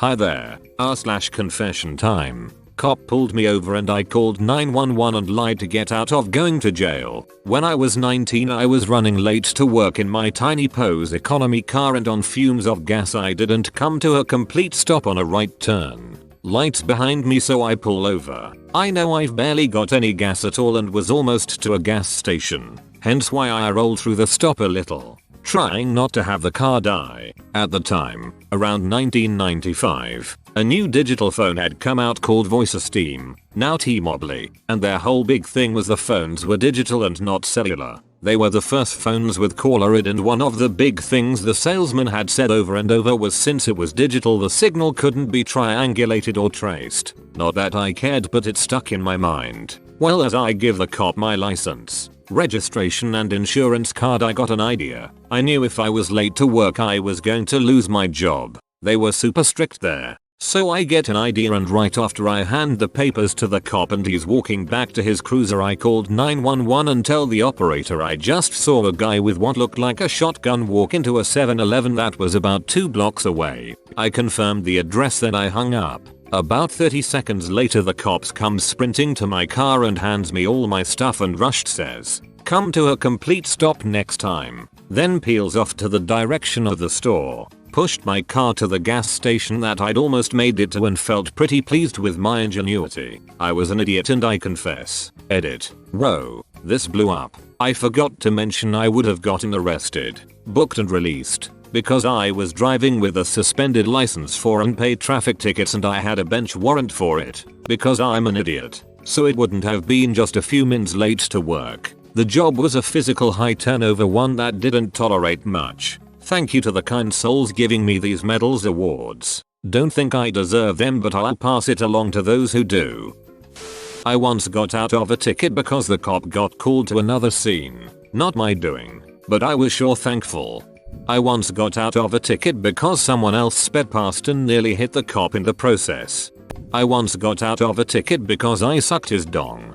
Hi there, r/confession time. Cop pulled me over and I called 911 and lied to get out of going to jail. When I was 19 I was running late to work in my tiny Pose economy car and on fumes of gas I didn't come to a complete stop on a right turn. Lights behind me so I pull over. I know I've barely got any gas at all and was almost to a gas station. Hence why I rolled through the stop a little, trying not to have the car die. At the time, around 1995, a new digital phone had come out called Voice Esteem, now T-Mobile, and their whole big thing was the phones were digital and not cellular. They were the first phones with caller ID, and one of the big things the salesman had said over and over was since it was digital the signal couldn't be triangulated or traced. Not that I cared, but it stuck in my mind. Well, as I give the cop my license, registration and insurance card I got an idea. I knew if I was late to work I was going to lose my job. They were super strict there. So I get an idea, and right after I hand the papers to the cop and he's walking back to his cruiser I called 911 and tell the operator I just saw a guy with what looked like a shotgun walk into a 7-Eleven that was about 2 blocks away. I confirmed the address, then I hung up. About 30 seconds later the cops comes sprinting to my car and hands me all my stuff and rushed says, "Come to a complete stop next time." Then peels off to the direction of the store. Pushed my car to the gas station that I'd almost made it to and felt pretty pleased with my ingenuity. I was an idiot and I confess. Edit. Whoa, this blew up. I forgot to mention I would have gotten arrested, booked and released, because I was driving with a suspended license for unpaid traffic tickets and I had a bench warrant for it, because I'm an idiot. So it wouldn't have been just a few minutes late to work. The job was a physical high turnover one that didn't tolerate much. Thank you to the kind souls giving me these medals awards. Don't think I deserve them, but I'll pass it along to those who do. I once got out of a ticket because the cop got called to another scene. Not my doing, but I was sure thankful. I once got out of a ticket because someone else sped past and nearly hit the cop in the process. I once got out of a ticket because I sucked his dong.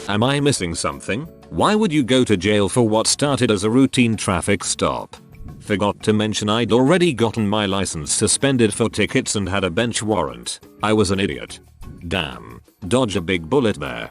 Am I missing something? Why would you go to jail for what started as a routine traffic stop? Forgot to mention I'd already gotten my license suspended for tickets and had a bench warrant. I was an idiot. Damn. Dodge a big bullet there.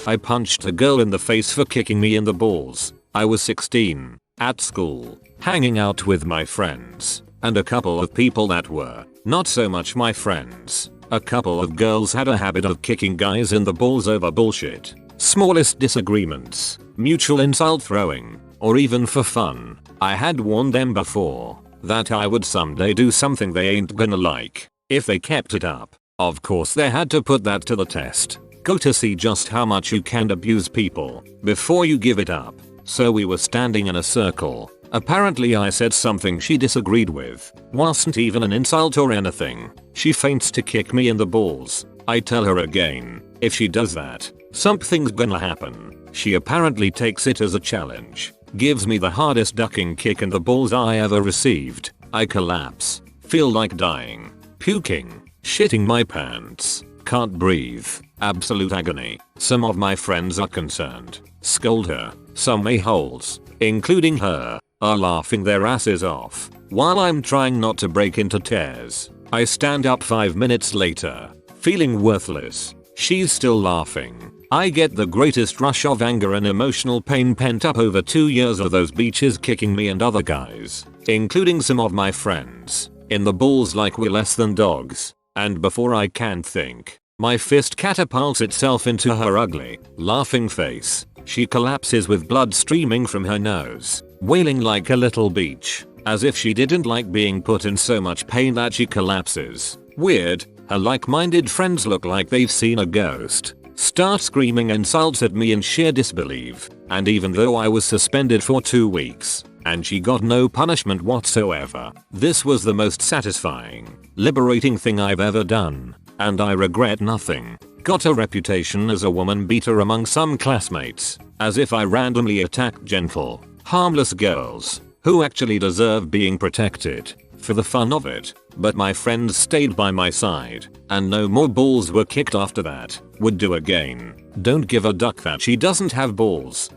I punched a girl in the face for kicking me in the balls. I was 16, at school, hanging out with my friends, and a couple of people that were not so much my friends. A couple of girls had a habit of kicking guys in the balls over bullshit, smallest disagreements, mutual insult throwing, or even for fun. I had warned them before that I would someday do something they ain't gonna like if they kept it up. Of course they had to put that to the test. Go to see just how much you can abuse people before you give it up. So we were standing in a circle. Apparently I said something she disagreed with. Wasn't even an insult or anything. She feints to kick me in the balls. I tell her again, if she does that, something's gonna happen. She apparently takes it as a challenge. Gives me the hardest ducking kick in the balls I ever received. I collapse. Feel like dying. Puking. Shitting my pants. Can't breathe. Absolute agony. Some of my friends are concerned. Scold her. Some a-holes, including her, are laughing their asses off. While I'm trying not to break into tears, I stand up 5 minutes later, feeling worthless. She's still laughing. I get the greatest rush of anger and emotional pain pent up over 2 years of those bitches kicking me and other guys, including some of my friends, in the balls like we're less than dogs. And before I can think, my fist catapults itself into her ugly, laughing face. She collapses with blood streaming from her nose, wailing like a little beach, as if she didn't like being put in so much pain that she collapses. Weird. Her like-minded friends look like they've seen a ghost. Start screaming insults at me in sheer disbelief, and even though I was suspended for 2 weeks, and she got no punishment whatsoever, this was the most satisfying, liberating thing I've ever done, and I regret nothing. Got a reputation as a woman beater among some classmates, as if I randomly attacked gentle, harmless girls, who actually deserve being protected, for the fun of it. But my friends stayed by my side, and no more balls were kicked after that. Would do again. Don't give a duck that she doesn't have balls.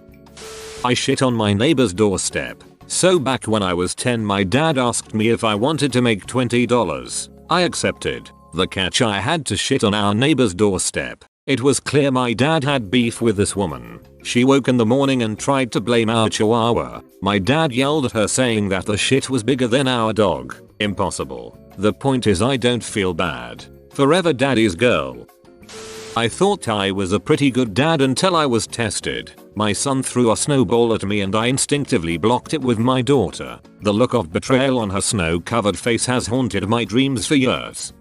I shit on my neighbor's doorstep. So back when I was 10 my dad asked me if I wanted to make $20 I accepted. The catch: I had to shit on our neighbor's doorstep. It was clear my dad had beef with this woman. She woke in the morning and tried to blame our chihuahua. My dad yelled at her saying that the shit was bigger than our dog. Impossible. The point is, I don't feel bad. Forever daddy's girl. I thought I was a pretty good dad until I was tested. My son threw a snowball at me and I instinctively blocked it with my daughter. The look of betrayal on her snow-covered face has haunted my dreams for years.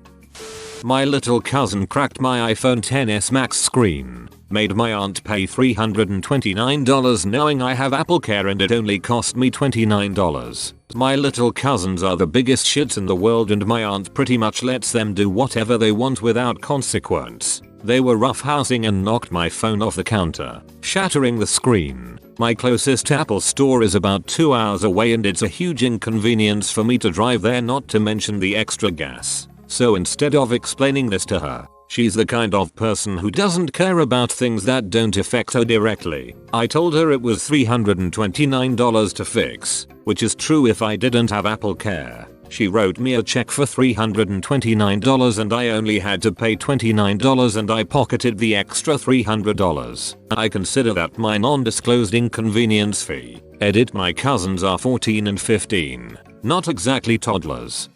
My little cousin cracked my iPhone XS Max screen. Made my aunt pay $329 knowing I have Apple Care and it only cost me $29. My little cousins are the biggest shits in the world and my aunt pretty much lets them do whatever they want without consequence. They were roughhousing and knocked my phone off the counter, shattering the screen. My closest Apple store is about 2 hours away and it's a huge inconvenience for me to drive there, not to mention the extra gas. So instead of explaining this to her, she's the kind of person who doesn't care about things that don't affect her directly. I told her it was $329 to fix, which is true if I didn't have Apple Care. She wrote me a check for $329 and I only had to pay $29 and I pocketed the extra $300. I consider that my non-disclosed inconvenience fee. Edit: my cousins are 14 and 15. Not exactly toddlers.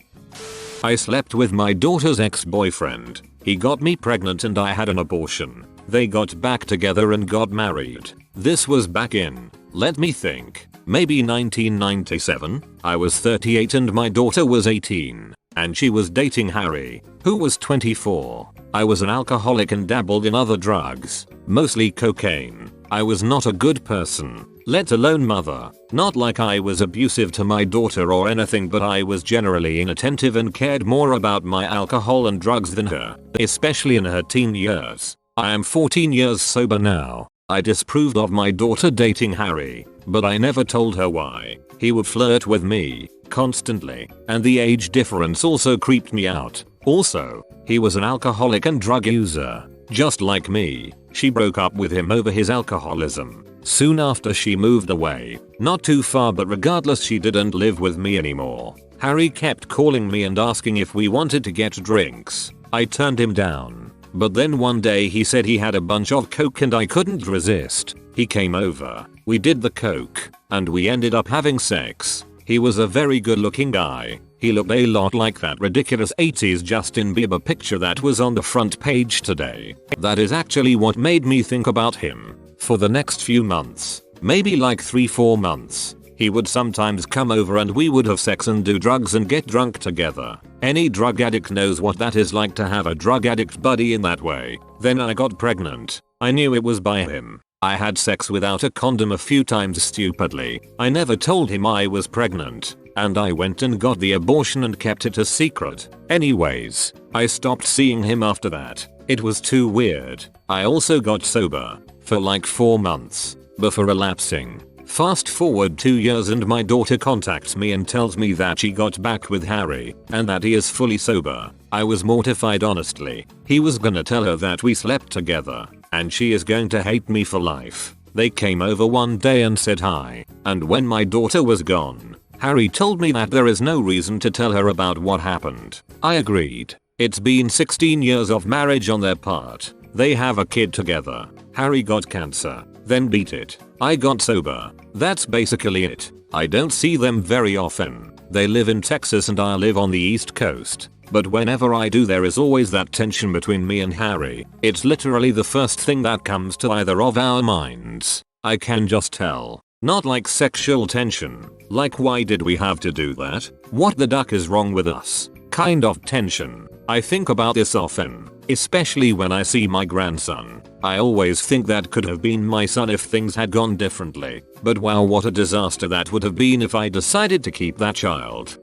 I slept with my daughter's ex-boyfriend. He got me pregnant and I had an abortion. They got back together and got married. This was back in, let me think, maybe 1997? I was 38 and my daughter was 18. And she was dating Harry, who was 24. I was an alcoholic and dabbled in other drugs, mostly cocaine. I was not a good person, let alone mother. Not like I was abusive to my daughter or anything, but I was generally inattentive and cared more about my alcohol and drugs than her, especially in her teen years. I am 14 years sober now. I disapproved of my daughter dating Harry, but I never told her why. He would flirt with me constantly, and the age difference also creeped me out. Also, he was an alcoholic and drug user, just like me. She broke up with him over his alcoholism. Soon after she moved away, not too far, but regardless she didn't live with me anymore. Harry kept calling me and asking if we wanted to get drinks. I turned him down. But then one day he said he had a bunch of coke and I couldn't resist. He came over, we did the coke, and we ended up having sex. He was a very good looking guy. He looked a lot like that ridiculous 80s Justin Bieber picture that was on the front page today. That is actually what made me think about him. For the next few months, maybe like 3-4 months, he would sometimes come over and we would have sex and do drugs and get drunk together. Any drug addict knows what that is like, to have a drug addict buddy in that way. Then I got pregnant. I knew it was by him. I had sex without a condom a few times stupidly. I never told him I was pregnant. And I went and got the abortion and kept it a secret. Anyways, I stopped seeing him after that. It was too weird. I also got sober for like 4 months before relapsing. Fast forward 2 years and my daughter contacts me and tells me that she got back with Harry and that he is fully sober. I was mortified, honestly. He was gonna tell her that we slept together and she is going to hate me for life. They came over one day and said hi, and when my daughter was gone, Harry told me that there is no reason to tell her about what happened. I agreed. It's been 16 years of marriage on their part. They have a kid together. Harry got cancer, then beat it. I got sober. That's basically it. I don't see them very often. They live in Texas and I live on the East Coast. But whenever I do, there is always that tension between me and Harry. It's literally the first thing that comes to either of our minds. I can just tell. Not like sexual tension, like why did we have to do that? What the duck is wrong with us? Kind of tension. I think about this often, especially when I see my grandson. I always think that could have been my son if things had gone differently. But wow, what a disaster that would have been if I decided to keep that child.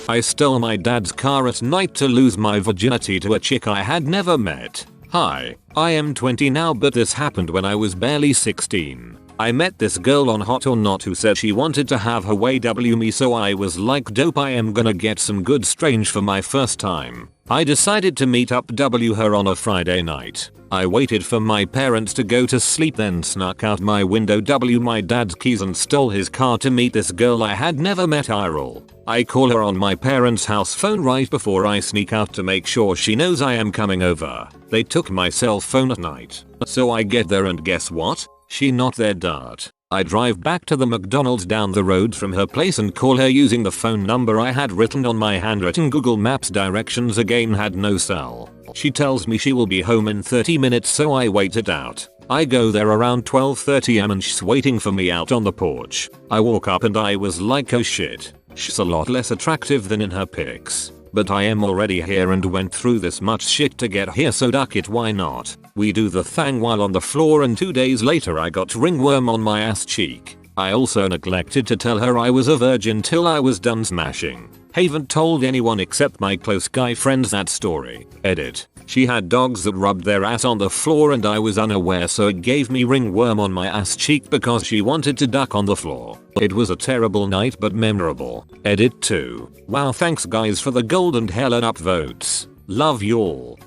I stole my dad's car at night to lose my virginity to a chick I had never met. Hi, I am 20 now, but this happened when I was barely 16. I met this girl on Hot or Not who said she wanted to have her way W me, so I was like, dope, I am gonna get some good strange for my first time. I decided to meet up her on a Friday night. I waited for my parents to go to sleep, then snuck out my window my dad's keys and stole his car to meet this girl I had never met. IRL. I call her on my parents' house phone right before I sneak out to make sure she knows I am coming over. They took my cell phone at night. So I get there and guess what? She not there. Dart. I drive back to the McDonald's down the road from her place and call her using the phone number I had written on my handwritten Google Maps directions. Again, had no cell. She tells me she will be home in 30 minutes, so I wait it out. I go there around 12:30 am and she's waiting for me out on the porch. I walk up and I was like, oh shit, she's a lot less attractive than in her pics. But I am already here and went through this much shit to get here, so duck it, why not? We do the thing while on the floor, and 2 days later I got ringworm on my ass cheek. I also neglected to tell her I was a virgin till I was done smashing. Haven't told anyone except my close guy friends that story. Edit. She had dogs that rubbed their ass on the floor and I was unaware, so it gave me ringworm on my ass cheek because she wanted to duck on the floor. It was a terrible night but memorable. Edit 2. Wow, thanks guys for the gold and hella up votes. Love y'all.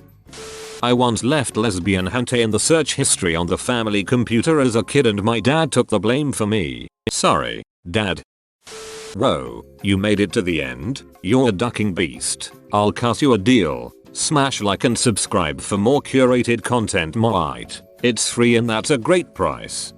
I once left lesbian hante in the search history on the family computer as a kid and my dad took the blame for me. Sorry, Dad. Whoa, you made it to the end? You're a ducking beast. I'll cut you a deal. Smash like and subscribe for more curated content. It's free and that's a great price.